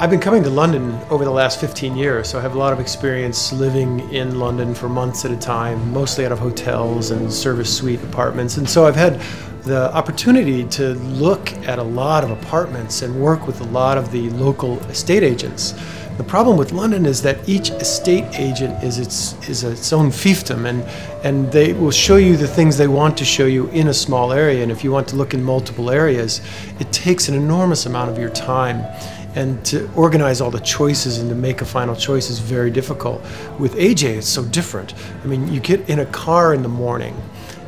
I've been coming to London over the last 15 years, so I have a lot of experience living in London for months at a time, mostly out of hotels and service suite apartments. And so I've had the opportunity to look at a lot of apartments and work with a lot of the local estate agents. The problem with London is that each estate agent is its own fiefdom, and they will show you the things they want to show you in a small area. And if you want to look in multiple areas, it takes an enormous amount of your time. And to organize all the choices and to make a final choice is very difficult. With AJ, it's so different. I mean, you get in a car in the morning,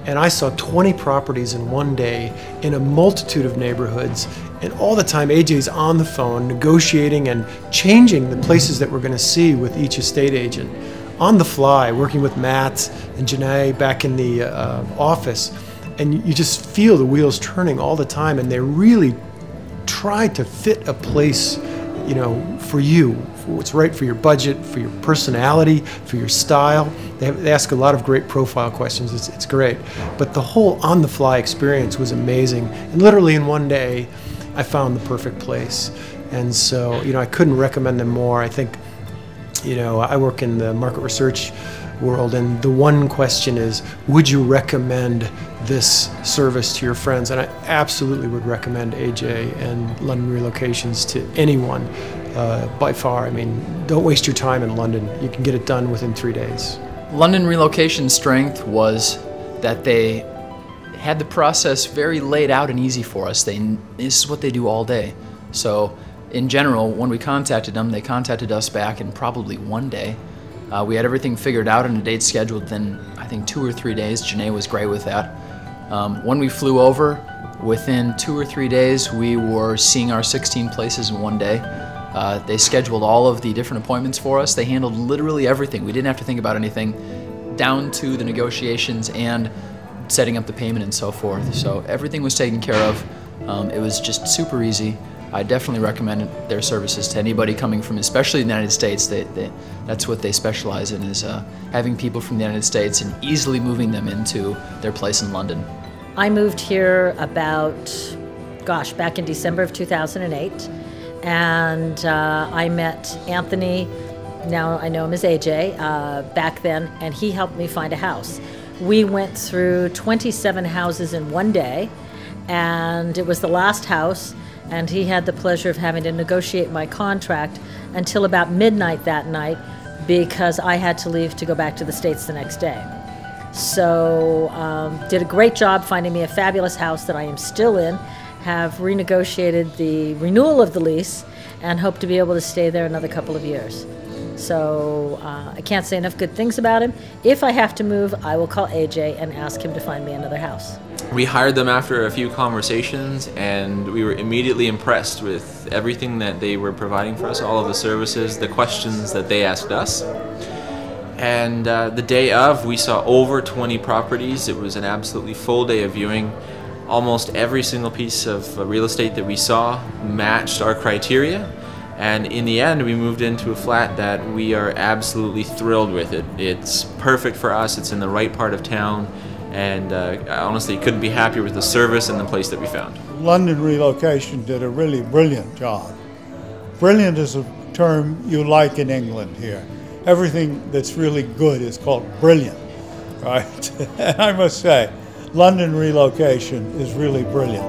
and I saw 20 properties in one day in a multitude of neighborhoods, and all the time AJ's on the phone negotiating and changing the places that we're going to see with each estate agent. On the fly, working with Matt and Janae back in the office, and you just feel the wheels turning all the time, and they really try to fit a place, you know, for you, for what's right for your budget, for your personality, for your style. They ask a lot of great profile questions. It's great. But the whole on-the-fly experience was amazing. And literally in one day, I found the perfect place. And so, you know, I couldn't recommend them more. I think, you know, I work in the market research world, and the one question is, would you recommend this service to your friends? And I absolutely would recommend AJ and London Relocations to anyone by far. I mean, don't waste your time in London. You can get it done within 3 days. London Relocation's strength was that they had the process very laid out and easy for us. This is what they do all day. So in general, when we contacted them, they contacted us back in probably one day. We had everything figured out and a date scheduled within, I think, 2 or 3 days. Janae was great with that. When we flew over, within 2 or 3 days, we were seeing our 16 places in one day. They scheduled all of the different appointments for us. They handled literally everything. We didn't have to think about anything, down to the negotiations and setting up the payment and so forth. So everything was taken care of. It was just super easy. I definitely recommend their services to anybody coming from, especially the United States. That's what they specialize in, is having people from the United States and easily moving them into their place in London. I moved here about, back in December of 2008, and I met Anthony, now I know him as AJ, back then, and he helped me find a house. We went through 27 houses in one day, and it was the last house, and he had the pleasure of having to negotiate my contract until about midnight that night, because I had to leave to go back to the States the next day. So did a great job finding me a fabulous house that I am still in, have renegotiated the renewal of the lease, and hope to be able to stay there another couple of years. So I can't say enough good things about him. If I have to move, I will call AJ and ask him to find me another house. We hired them after a few conversations, and we were immediately impressed with everything that they were providing for us, all of the services, the questions that they asked us. And the day of, we saw over 20 properties. It was an absolutely full day of viewing. Almost every single piece of real estate that we saw matched our criteria. And in the end, we moved into a flat that we are absolutely thrilled with. It's perfect for us. It's in the right part of town. And I honestly couldn't be happier with the service and the place that we found. London Relocation did a really brilliant job. Brilliant is a term you like in England here. Everything that's really good is called brilliant, right? And I must say, London Relocation is really brilliant.